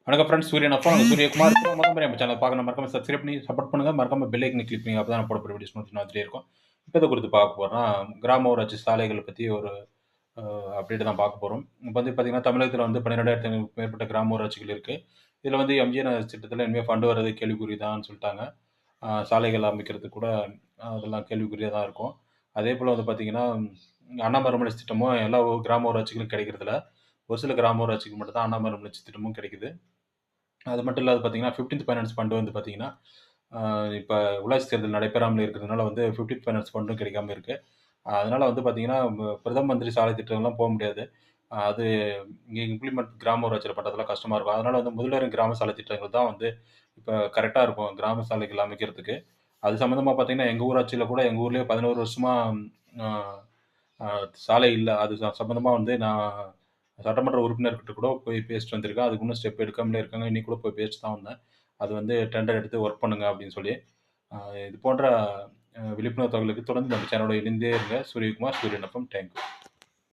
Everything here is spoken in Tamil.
வணக்கம் ஃப்ரெண்ட்ஸ். சூரியன் அப்பா நாங்க சூரியகுமார். முதல் முறை நம்ம சேனல் பார்க்கணும் மறக்காம சப்ஸ்கிரைப் பண்ணி சப்போர்ட் பண்ணுங்க. மறக்காம பெல் ஐக்கனை கிளிக் பண்ணி அப்பதான் நான் போடக்கூடிய வீடியோஸ் நோட்டிஃபிகேஷன் வந்துட்டே இருக்கும். இப்போ இதை குறித்து பார்க்க போறோம்னா, கிராம ஊராட்சி சாலைகள் பத்தி ஒரு அப்டேட் தான் பார்க்க போறோம். இப்போ வந்து பார்த்தீங்கன்னா, தமிழகத்தில வந்து 12,500க்கும் மேற்பட்ட கிராம ஊராட்சிகள் இருக்கு. இதில வந்து எம்ஜிஆர் திட்டத்தில இனிமே ஃபண்ட் வர்றது கேள்விக்குறி தான்னு சொல்லிட்டாங்க. சாலைகள் அமைக்கிறதுக்கு கூட அதெல்லாம் கேள்விக்குறியா தான் இருக்கும். அதேபோல வந்து பார்த்தீங்கன்னா, அண்ணா மறுமலர்ச்சி திட்டமும் எல்லா கிராம ஊராட்சிகளும் கிடைக்கிறதில்ல. ஒரு சில கிராம ஊராட்சிக்கு மட்டும் தான் அண்ணா மறுமலர்ச்சி திட்டமும் கிடைக்குது. அது மட்டும் இல்லாத பார்த்தீங்கன்னா, 15த் ஃபைனான்ஸ் ஃபண்ட் வந்து பார்த்தீங்கன்னா, இப்ப உள்ளாட்சி தேர்தல் நடைபெறாமல் இருக்கிறதுனால வந்து 15த் ஃபைனான்ஸ் ஃபண்டும் கிடைக்காம இருக்கு. அதனால வந்து பார்த்தீங்கன்னா, பிரதம மந்திரி சாலை திட்டம்லாம் போ முடியாது. அது இங்க இம்ப்ளிமெண்ட் கிராம ஊராட்சியில பண்றதெல்லாம் கஷ்டமா இருக்கும். அதனால வந்து முதல்வரின் கிராம சாலை திட்டங்கள் தான் வந்து இப்ப கரெக்ட்டா இருக்கும். கிராம சாலைகள் அமைக்கிறதுக்கு. அது சம்மந்தமா பார்த்தீங்கன்னா, எங்க ஊராட்சியில கூட எங்க ஊர்லயே 11 வருஷமா அ அ சாலை இல்ல. அது சம்மந்தமா வந்து நான் சட்டமன்ற உறுப்பினர்கிட்ட கூட போய் பேசிட்டு வந்திருக்கேன். அதுக்கு இன்னும் ஸ்டெப் எடுக்காமலே இருக்காங்க. இன்னைக்கு கூட போய் பேசிட்டு தான் வந்தேன். அது வந்து டெண்டர் எடுத்து ஒர்க் பண்ணுங்க அப்படின்னு சொல்லி. அ இது போன்ற விழிப்புணர்வு தகவலுக்கு தொடர்ந்து நம்ம சேனலோட இணைந்தே இருங்க. சூரியகுமார், சூரியன் எஃப்எம். Thank you.